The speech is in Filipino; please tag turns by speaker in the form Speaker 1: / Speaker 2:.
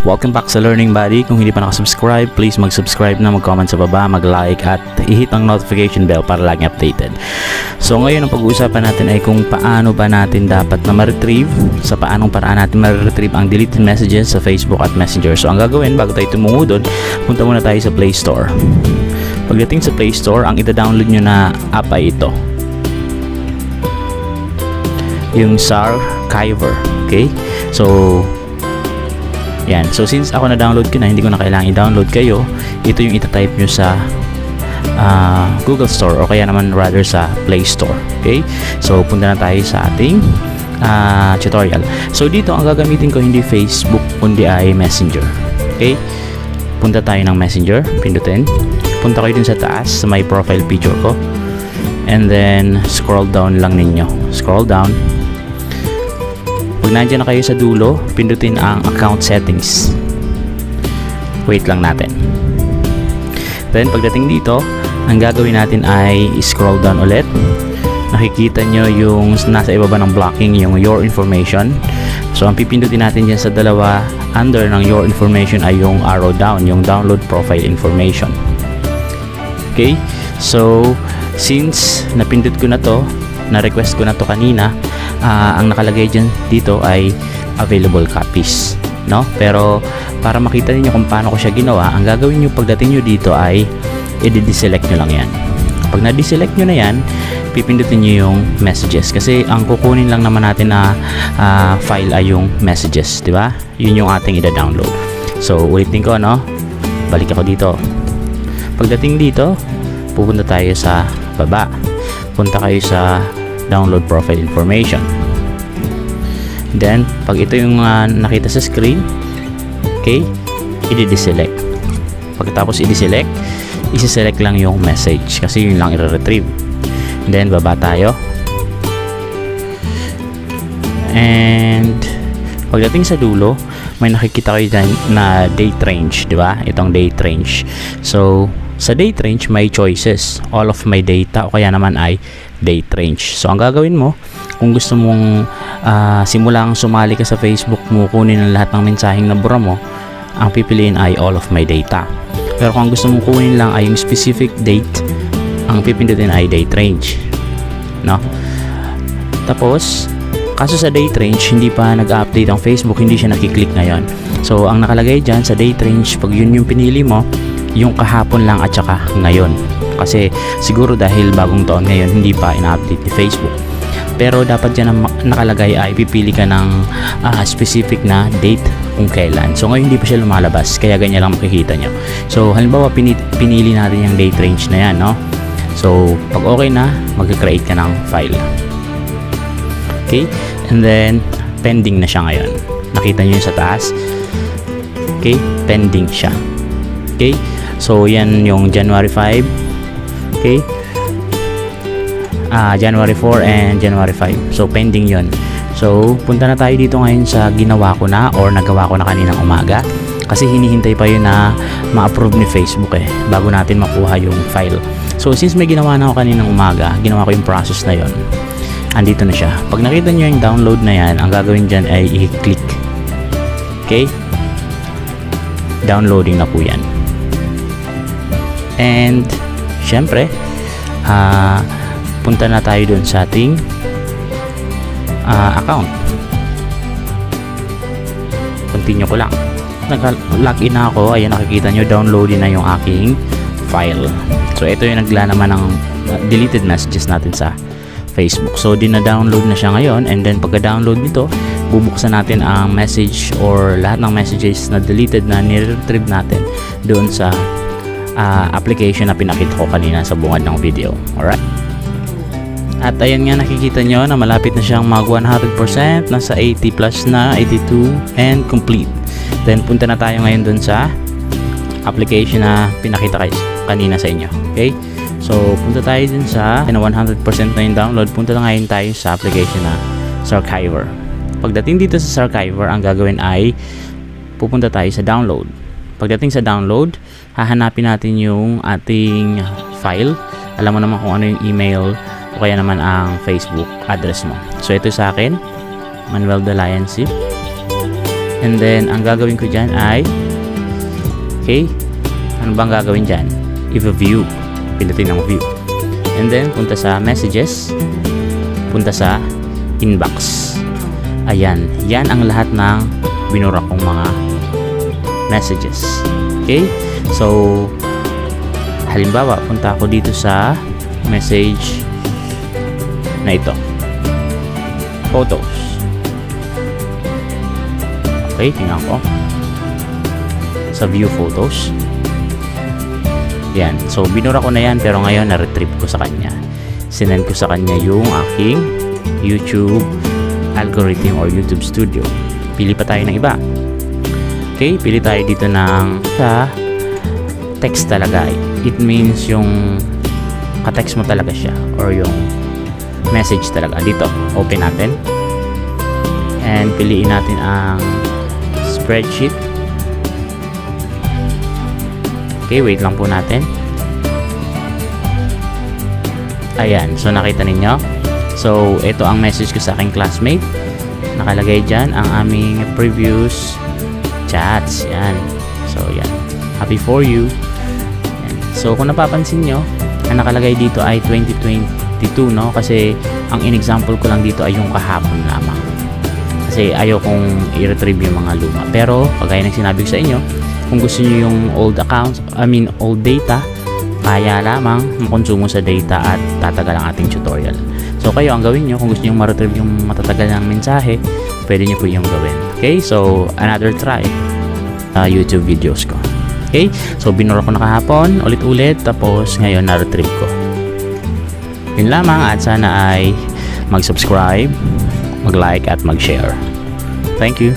Speaker 1: Welcome back sa Learning Buddy. Kung hindi pa nakasubscribe, please mag-subscribe na, mag-comment sa baba, mag-like at i-hit ang notification bell para laging updated. So ngayon ang pag-uusapan natin ay kung paano ba natin dapat na ma-retrieve, sa paanong paraan natin ma-retrieve ang deleted messages sa Facebook at Messenger. So ang gagawin, bago tayo tumungo doon, punta muna tayo sa Play Store. Pagdating sa Play Store, ang ita-download nyo na app ay ito, yung Sarchiver. Okay, so yan. So since ako na-download ko na, hindi ko na kailangan i-download kayo. Ito yung ita-type nyo sa Google Store o kaya naman rather sa Play Store. Okay, so punta na tayo sa ating tutorial. So dito ang gagamitin ko hindi Facebook kundi ay Messenger. Okay, punta tayo ng Messenger, pindutin. Punta kayo dun sa taas sa my profile picture ko, and then scroll down lang ninyo. Scroll down. Pag nandiyan na kayo sa dulo, pindutin ang account settings. Wait lang natin. Then pagdating dito, ang gagawin natin ay scroll down ulit. Nakikita nyo yung nasa ibaba ng blocking, yung your information. So ang pipindutin natin dyan sa dalawa under ng your information ay yung arrow down, yung download profile information. Okay, so since napindot ko na to, na-request ko na to kanina, ang nakalagay dyan dito ay available copies, no? Pero para makita niyo kung paano ko siya ginawa, ang gagawin niyo pagdating niyo dito ay i-deselect nyo lang yan. Pag na-deselect nyo na yan, pipindutin niyo yung messages, kasi ang kukunin lang naman natin na file ay yung messages, di ba? Yun yung ating ida-download. So ulitin ko, no? Balik ako dito. Pagdating dito, pupunta tayo sa baba. Punta kayo sa download profile information. Then pag ito yung nakita sa screen, okay, i-deselect. Pagkatapos i-deselect, isi-select lang yung message kasi yun lang i-retrieve. Then baba tayo, and pagdating sa dulo, may nakikita kayo dyan na date range, di ba? Itong date range. So sa date range may choices, all of my data o kaya naman ay date range. So ang gagawin mo, kung gusto mong simulang sumali ka sa Facebook mo, kunin ang lahat ng mensaheng nabura mo, ang pipiliin ay all of my data. Pero kung gusto mong kunin lang ay yung specific date, ang pipindutin ay date range, no? Tapos kaso sa date range, hindi pa nag-update ang Facebook, hindi siya nakiklik ngayon. So ang nakalagay dyan sa date range, pag yun yung pinili mo, yung kahapon lang at saka ngayon, kasi siguro dahil bagong taon ngayon hindi pa ina-update ni Facebook. Pero dapat dyan ang nakalagay ay pipili ka ng specific na date kung kailan. So ngayon hindi pa siya lumalabas, kaya ganyan lang makikita nyo. So halimbawa pinili natin yung date range na yan, no? So pag okay na, mag-create ka ng file. Okay, and then pending na siya ngayon. Nakita nyo yun sa taas. Okay, pending siya. Okay, so yan yung January 5. Okay, January 4 and January 5. So pending yon. So punta na tayo dito ngayon sa ginawa ko na or nagawa ko na kaninang umaga, kasi hinihintay pa yun na ma-approve ni Facebook bago natin makuha yung file. So since may ginawa na ako kaninang umaga, ginawa ko yung process na yon, andito na siya. Pag nakita nyo yung download na yan, ang gagawin dyan ay i-click. Okay, downloading na po yan. And syempre punta na tayo dun sa ating account. Continue ko lang. Nag-login na ako. Ayan, nakikita nyo downloadin na yung aking file. So ito yung nagla naman ng deleted messages natin sa Facebook. So dina-download na siya ngayon, and then pagka-download nito, bubuksan natin ang message or lahat ng messages na deleted na ni-retrieve natin doon sa application na pinakita ko kanina sa bungad ng video. Alright? At ayan nga, nakikita nyo na malapit na siyang mag 100%, nasa 80 plus na, 82 and complete. Then punta na tayo ngayon dun sa application na pinakita kanina sa inyo. Okay, so punta tayo dun sa 100% na yung download. Punta na ngayon tayo sa application na Sarchiver. Pagdating dito sa Sarchiver, ang gagawin ay pupunta tayo sa download. Pagdating sa download, hahanapin natin yung ating file. Alam mo naman kung ano yung email o kaya naman ang Facebook address mo. So ito sa akin, Manuel Dalayan Sip. And then, ang gagawin ko dyan ay, okay, ano bang gagawin dyan? I-view. Pindutin ng view. And then, punta sa messages. Punta sa inbox. Ayan. Yan ang lahat ng binura kong mga messages. Okay? So, halimbawa, punta ako dito sa message na ito. Photos. Okay, tingnan ko. Sa view photos. Yan. So, binura ko na yan pero ngayon na-retrieve ko sa kanya. Sinend ko sa kanya yung aking YouTube algorithm or YouTube Studio. Pili pa tayo ng iba. Okay, pili tayo dito ng sa text talaga. It means yung ka-text mo talaga siya or yung message talaga. Dito, open natin. And piliin natin ang spreadsheet. Okay, wait lang po natin. Ayan, so nakita ninyo. So, ito ang message ko sa aking classmate. Nakalagay dyan ang aming previous chats. Yan. So, yan. Happy for you. Yan. So, kung napapansin nyo, ang nakalagay dito ay 2022, no? Kasi, ang in-example ko lang dito ay yung kahapon lamang. Kasi, ayaw kong i-retrieve yung mga luma. Pero, kagaya ng sinabi ko sa inyo, kung gusto nyo yung old accounts, old data, kaya lamang makonsumo sa data at tatagal ang ating tutorial. So, kayo ang gawin nyo, kung gusto nyo ma-retrieve yung matatagal ng mensahe, pwede nyo po yung gawin. Okay? So, another try. YouTube videos ko. Okay? So, binura ko na kahapon, ulit-ulit, tapos ngayon na-retrieve ko. Yun lamang at sana ay mag-subscribe, mag-like at mag-share. Thank you.